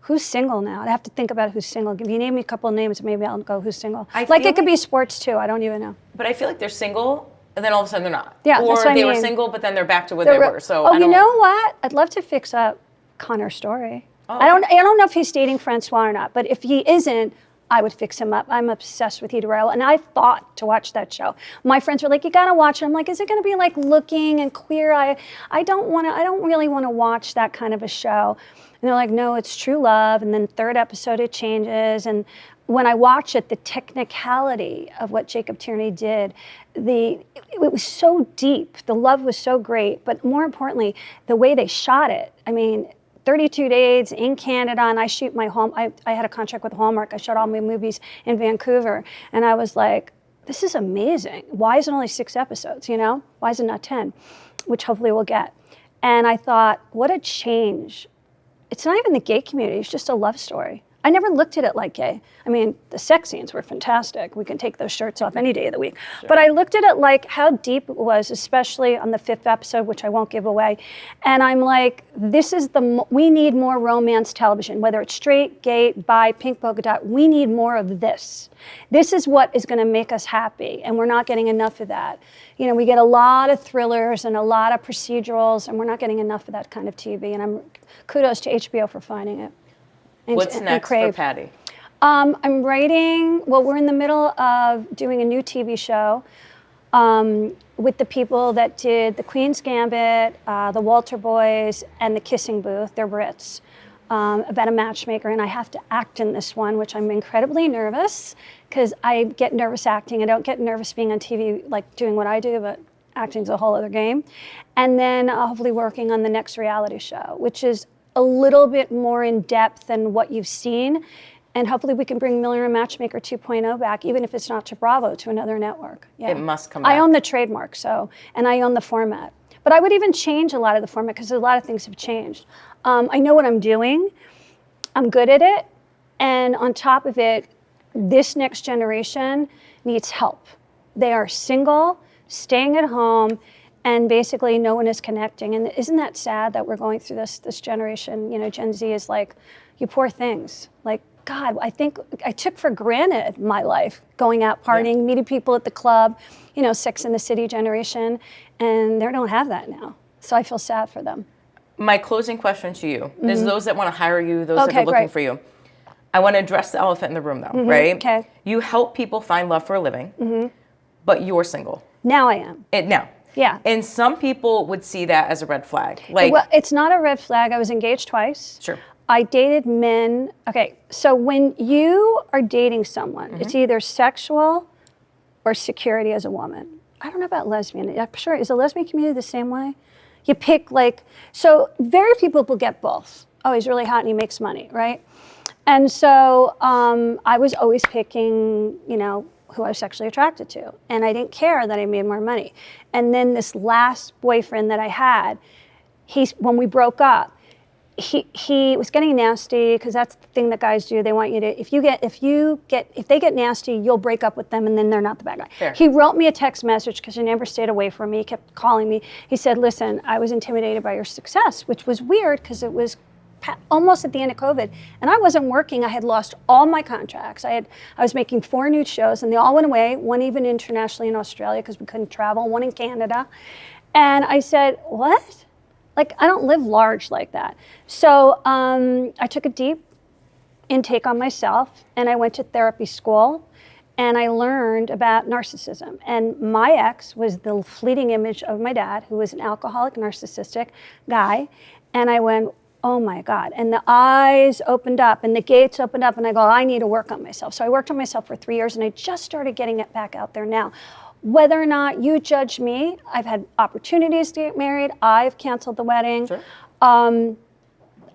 Who's single now? I have to think about who's single. If you name me a couple of names, maybe I'll go who's single. Like it could be sports too. I don't even know. But I feel like they're single, and then all of a sudden they're not. Yeah, or that's what they I were mean. single, but then they're back to where they were. So you know what? I'd love to fix up Connor's story. Oh, I don't know if he's dating Francois or not, but if he isn't, I would fix him up. I'm obsessed with Edie Royal, and I fought to watch that show. My friends were like, "You gotta watch it." I'm like, "Is it gonna be like Looking and Queer Eye?" I don't really want to watch that kind of a show. And they're like, "No, it's true love." And then third episode, it changes. And when I watch it, the technicality of what Jacob Tierney did, it was so deep. The love was so great, but more importantly, the way they shot it. I mean, 32 days in Canada, and I shoot my home. I had a contract with Hallmark. I shot all my movies in Vancouver, and I was like, "This is amazing. Why is it only 6 episodes? You know, why is it not 10?" Which hopefully we'll get. And I thought, what a change. It's not even the gay community. It's just a love story. I never looked at it like gay. I mean, the sex scenes were fantastic. We can take those shirts off any day of the week. Sure. But I looked at it like how deep it was, especially on the 5th episode, which I won't give away. And I'm like, we need more romance television, whether it's straight, gay, bi, pink polka dot. We need more of this. This is what is going to make us happy, and we're not getting enough of that. You know, we get a lot of thrillers and a lot of procedurals, and we're not getting enough of that kind of TV. And kudos to HBO for finding it. What's next for Patti? I'm writing, we're in the middle of doing a new TV show with the people that did The Queen's Gambit, The Walter Boys, and The Kissing Booth. They're Brits, about a matchmaker, and I have to act in this one, which I'm incredibly nervous, because I get nervous acting. I don't get nervous being on TV, like doing what I do, but acting's a whole other game. And then hopefully working on the next reality show, which is a little bit more in depth than what you've seen. And hopefully we can bring Millionaire Matchmaker 2.0 back, even if it's not to Bravo, to another network. Yeah. It must come back. I own the trademark, and I own the format. But I would even change a lot of the format, because a lot of things have changed. I know what I'm doing. I'm good at it. And on top of it, this next generation needs help. They are single, staying at home, and basically no one is connecting. And isn't that sad that we're going through this generation? You know, Gen Z is like, you poor things. Like, God, I think I took for granted my life, going out partying, meeting people at the club, you know, Sex and the City generation, and they don't have that now. So I feel sad for them. My closing question to you is those that want to hire you, those that are looking for you. I want to address the elephant in the room, though, right? Okay. You help people find love for a living, but you're single. Now I am. Now. Yeah. And some people would see that as a red flag. Like, well, it's not a red flag. I was engaged twice. Sure. I dated men. Okay, so when you are dating someone, it's either sexual or security as a woman. I don't know about lesbian. I'm sure, is the lesbian community the same way? You pick so very few people get both. Oh, he's really hot and he makes money, right? And so I was always picking, you know, who I was sexually attracted to. And I didn't care that I made more money. And then this last boyfriend that I had, when we broke up, he was getting nasty, because that's the thing that guys do. They want you to, if they get nasty, you'll break up with them, and then they're not the bad guy. Fair. He wrote me a text message, because he never stayed away from me. He kept calling me. He said, "Listen, I was intimidated by your success," which was weird, because it was almost at the end of COVID, and I wasn't working. I had lost all my contracts. I was making 4 nude shows, and they all went away. One even internationally in Australia, because we couldn't travel. One in Canada, and I said, "What? Like, I don't live large like that." So I took a deep intake on myself, and I went to therapy school, and I learned about narcissism. And my ex was the fleeting image of my dad, who was an alcoholic, narcissistic guy. And I went, oh my God. And the eyes opened up and the gates opened up, and I go, I need to work on myself. So I worked on myself for 3 years, and I just started getting it back out there now. Whether or not you judge me, I've had opportunities to get married. I've canceled the wedding. Sure.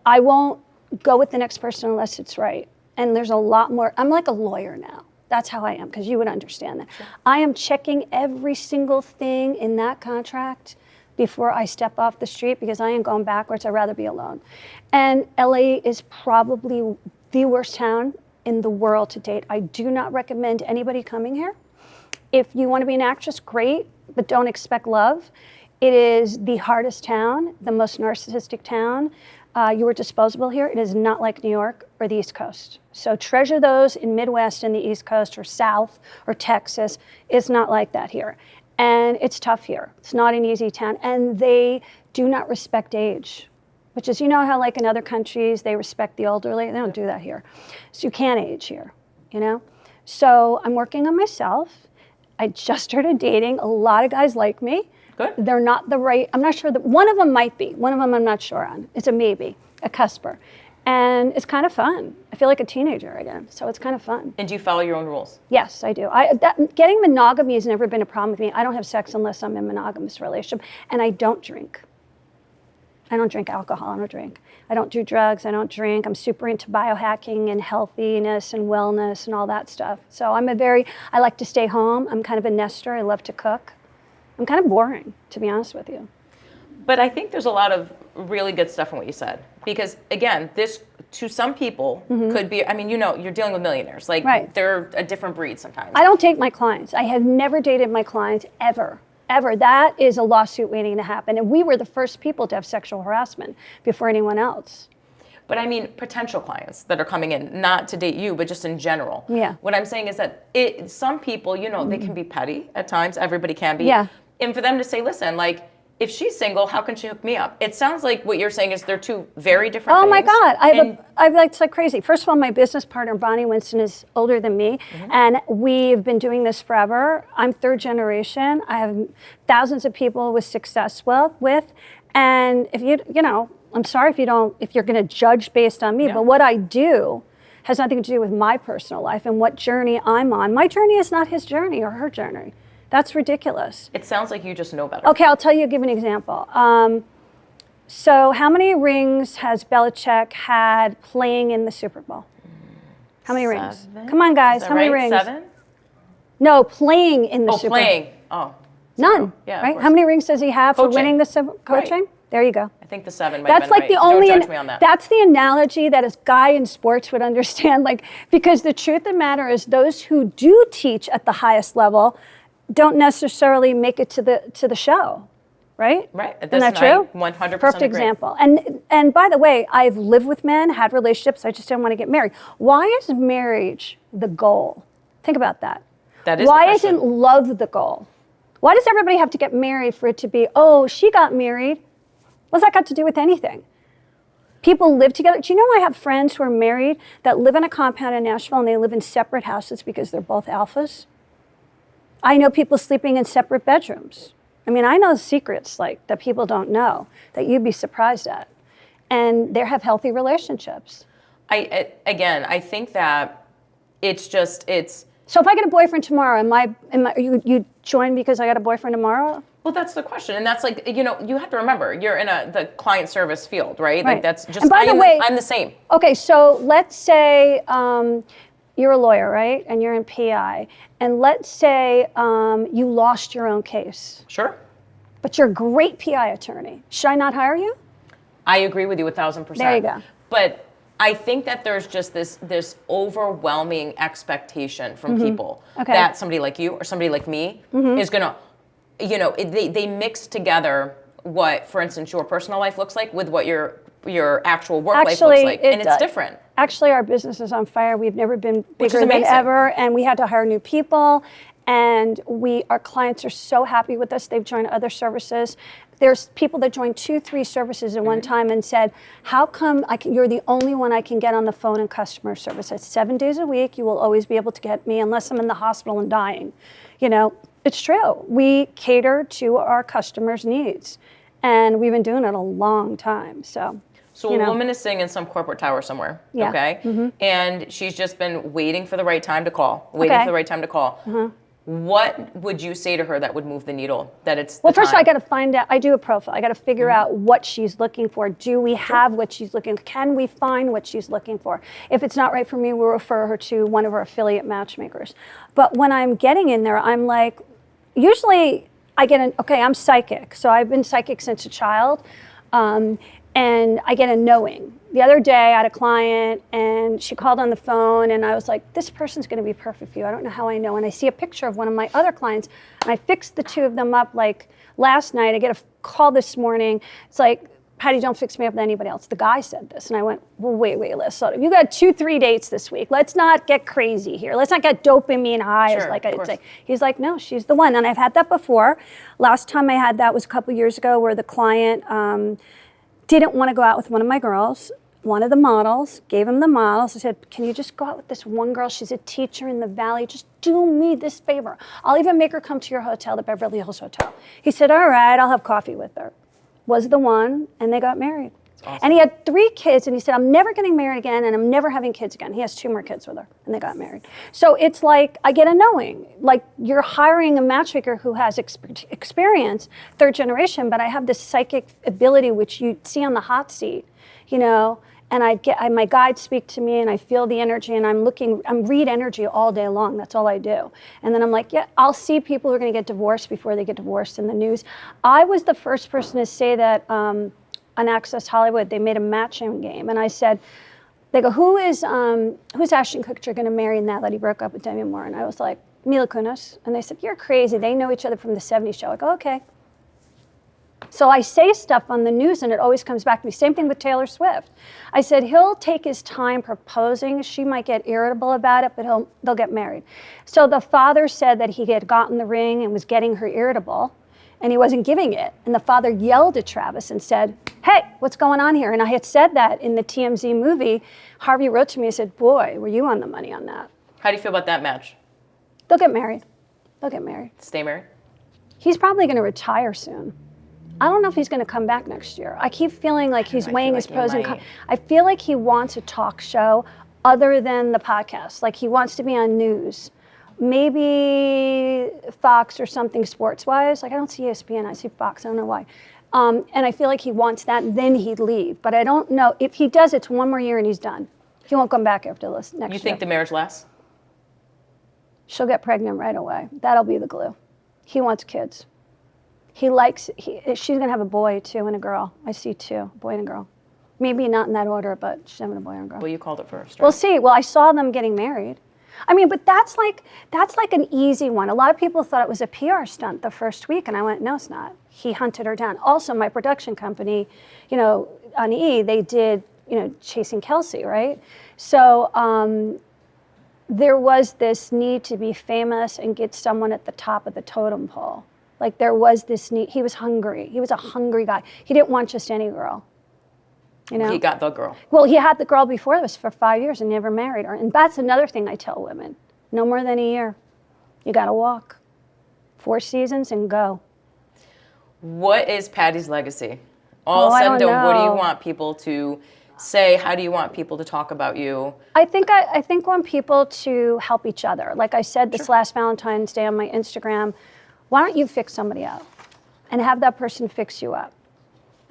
I won't go with the next person unless it's right. And there's a lot more. I'm like a lawyer now. That's how I am, because you would understand that. Sure. I am checking every single thing in that contract before I step off the street, because I ain't going backwards. I'd rather be alone. And LA is probably the worst town in the world to date. I do not recommend anybody coming here. If you want to be an actress, great, but don't expect love. It is the hardest town, the most narcissistic town. You are disposable here. It is not like New York or the East Coast. So treasure those in Midwest and the East Coast or South or Texas. It's not like that here. And it's tough here. It's not an easy town. And they do not respect age, which is, you know how like in other countries, they respect the elderly? They don't do that here. So you can't age here, you know? So I'm working on myself. I just started dating. A lot of guys like me. Good. They're not the right, I'm not sure that, one of them might be. One of them I'm not sure on. It's a maybe, a cusper. And it's kind of fun. I feel like a teenager again, so it's kind of fun. And do you follow your own rules? Yes, I do. Getting monogamy has never been a problem with me. I don't have sex unless I'm in a monogamous relationship, and I don't drink. I don't drink alcohol, I don't drink. I don't do drugs, I don't drink. I'm super into biohacking and healthiness and wellness and all that stuff. So I like to stay home. I'm kind of a nester, I love to cook. I'm kind of boring, to be honest with you. But I think there's a lot of really good stuff in what you said. Because again, this to some people could be, I mean, you know, you're dealing with millionaires. Like they're a different breed sometimes. I don't date my clients. I have never dated my clients ever. Ever. That is a lawsuit waiting to happen. And we were the first people to have sexual harassment before anyone else. But I mean, potential clients that are coming in, not to date you, but just in general. Yeah. What I'm saying is that some people, you know, they can be petty at times. Everybody can be. Yeah. And for them to say, listen, like, if she's single, how can she hook me up? It sounds like what you're saying is they're two very different things. Oh my God, I've like, it's like crazy. First of all, my business partner, Bonnie Winston, is older than me, and we've been doing this forever. I'm third generation. I have thousands of people with success with, and if you know, I'm sorry if you're gonna judge based on me, but what I do has nothing to do with my personal life and what journey I'm on. My journey is not his journey or her journey. That's ridiculous. It sounds like you just know better. Okay, I'll give an example. So how many rings has Belichick had playing in the Super Bowl? How many rings? Come on, guys. How many rings? 7? No, playing in the Super Bowl. Oh, playing. Oh. None. Yeah. Right? How many rings does he have for winning the coaching? Right. There you go. I think the 7 might have been like right. the only. Don't judge me on that. That's the analogy that a guy in sports would understand. Like, because the truth of the matter is, those who do teach at the highest level don't necessarily make it to the show, right? Right. Isn't that true? 100% Perfect agree. example. And by the way, I've lived with men, had relationships. I just didn't want to get married. Why is marriage the goal? Think about that. That is. Why isn't love the goal? Why does everybody have to get married for it to be? Oh, she got married. What's that got to do with anything? People live together. Do you know I have friends who are married that live in a compound in Nashville and they live in separate houses because they're both alphas? I know people sleeping in separate bedrooms. I mean, I know secrets like that people don't know that you'd be surprised at. And they have healthy relationships. I think that it's. So if I get a boyfriend tomorrow, you join because I got a boyfriend tomorrow? Well, that's the question. And that's like, you know, you have to remember, you're in the client service field, right? Right. Like that's just, and by the way, I'm the same. Okay, so let's say you're a lawyer, right? And you're in PI. And let's say you lost your own case. Sure. But you're a great PI attorney. Should I not hire you? I agree with you 1,000%. There you go. But I think that there's just this overwhelming expectation from people that somebody like you or somebody like me is gonna, you know, they mix together what, for instance, your personal life looks like with what your actual work life looks like, and it's different. Actually, our business is on fire. We've never been bigger than ever, and we had to hire new people. And our clients are so happy with us. They've joined other services. There's people that joined 2, 3 services at one time and said, how come you're the only one I can get on the phone in customer service? It's 7 days a week. You will always be able to get me unless I'm in the hospital and dying. You know, it's true. We cater to our customers' needs. And we've been doing it a long time. So a woman is sitting in some corporate tower somewhere, okay? And she's just been waiting for the right time to call, What would you say to her that would move the needle? That it's well, first of all, I got to find out. I do a profile. I got to figure out what she's looking for. Do we have what she's looking for? Can we find what she's looking for? If it's not right for me, we'll refer her to one of our affiliate matchmakers. But when I'm getting in there, I'm like, usually I get okay, I'm psychic. So I've been psychic since a child. And I get a knowing. The other day I had a client and she called on the phone and I was like, this person's gonna be perfect for you. I don't know how I know. And I see a picture of one of my other clients and I fixed the two of them up like last night. I get a call this morning. It's like, Patti, don't fix me up with anybody else. The guy said this. And I went, well, wait, listen. You got 2-3 dates this week. Let's not get crazy here. Let's not get dopamine highs. Sure, like I'd say. He's like, no, she's the one. And I've had that before. Last time I had that was a couple years ago where the client, didn't want to go out with one of my girls, one of the models, gave him the models. I said, can you just go out with this one girl? She's a teacher in the Valley. Just do me this favor. I'll even make her come to your hotel, the Beverly Hills Hotel. He said, all right, I'll have coffee with her. Was the one, and they got married. Awesome. And he had 3 kids, and he said, I'm never getting married again, and I'm never having kids again. He has 2 more kids with her, and they got married. So it's like, I get a knowing. Like, you're hiring a matchmaker who has experience, 3rd generation, but I have this psychic ability, which you see on the hot seat, you know, and my guides speak to me, and I feel the energy, and I'm read energy all day long. That's all I do. And then I'm like, yeah, I'll see people who are going to get divorced before they get divorced in the news. I was the first person to say that, on Access Hollywood, they made a matching game. And I said, they go, who's Ashton Kutcher going to marry now that he broke up with Demi Moore? And I was like, Mila Kunis. And they said, you're crazy. They know each other from the 70s show. I go, okay. So I say stuff on the news and it always comes back to me. Same thing with Taylor Swift. I said, he'll take his time proposing. She might get irritable about it, but they'll get married. So the father said that he had gotten the ring and was getting her irritable. And he wasn't giving it. And the father yelled at Travis and said, hey, what's going on here? And I had said that in the TMZ movie. Harvey wrote to me and said, boy, were you on the money on that. How do you feel about that match? They'll get married. They'll get married. Stay married? He's probably going to retire soon. I don't know if he's going to come back next year. I keep feeling like he's weighing his pros and cons. I feel like he wants a talk show other than the podcast. Like he wants to be on news. Maybe Fox or something sports-wise. Like I don't see ESPN, I see Fox, I don't know why. And I feel like he wants that, and then he'd leave. But I don't know. If he does, it's 1 more year and he's done. He won't come back after this next year. You think the marriage lasts? She'll get pregnant right away. That'll be the glue. He wants kids. She's going to have a boy, too, and a girl. I see 2, a boy and a girl. Maybe not in that order, but she's having a boy and a girl. Well, you called it first, right? We'll see. Well, I saw them getting married. I mean, but that's like an easy one. A lot of people thought it was a PR stunt the first week, and I went, no, it's not. He hunted her down. Also, my production company, you know, on E, they did, you know, Chasing Kelsey, right? So there was this need to be famous and get someone at the top of the totem pole. Like there was this need. He was hungry. He was a hungry guy. He didn't want just any girl. You know? He got the girl. Well, he had the girl before this for 5 years and never married her. And that's another thing I tell women. No more than a year. You got to walk. 4 seasons and go. What is Patti's legacy? All said and done, what do you want people to say? How do you want people to talk about you? I think I want people to help each other. Like I said this last Valentine's Day on my Instagram, why don't you fix somebody up and have that person fix you up?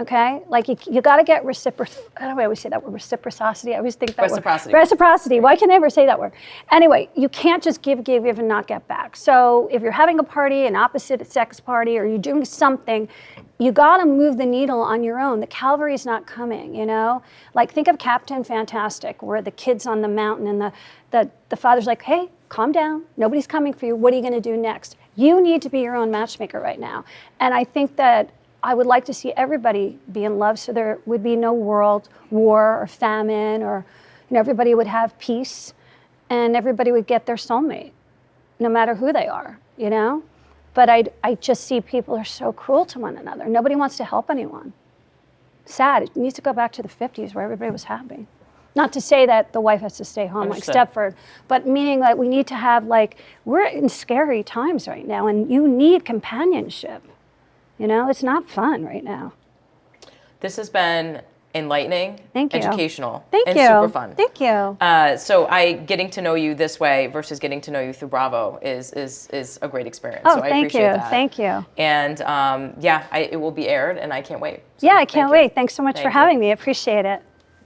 Okay, like you got to get reciprocity. I don't know, I always say that word, reciprocity. I always think that reciprocity. Word. Reciprocity. Why can I never say that word? Anyway, you can't just give, and not get back. So if you're having a party, an opposite sex party, or you're doing something, you got to move the needle on your own. The cavalry's not coming, you know? Like think of Captain Fantastic, where the kid's on the mountain and the father's like, hey, calm down. Nobody's coming for you. What are you going to do next? You need to be your own matchmaker right now. And I think that I would like to see everybody be in love so there would be no world war or famine, or you know, everybody would have peace and everybody would get their soulmate, no matter who they are, you know? But I just see people are so cruel to one another. Nobody wants to help anyone. Sad. It needs to go back to the 50s where everybody was happy. Not to say that the wife has to stay home like Stepford, but meaning that we need to have we're in scary times right now and you need companionship. You know, it's not fun right now. This has been enlightening, Thank you. educational, Thank and you. super fun. Thank you. So getting to know you this way versus getting to know you through Bravo is a great experience. Oh, so I thank appreciate you. that. Thank you. And it will be aired, and I can't wait. So Yeah, I can't thank you. wait. Thanks so much Thank for you. having me. I appreciate it.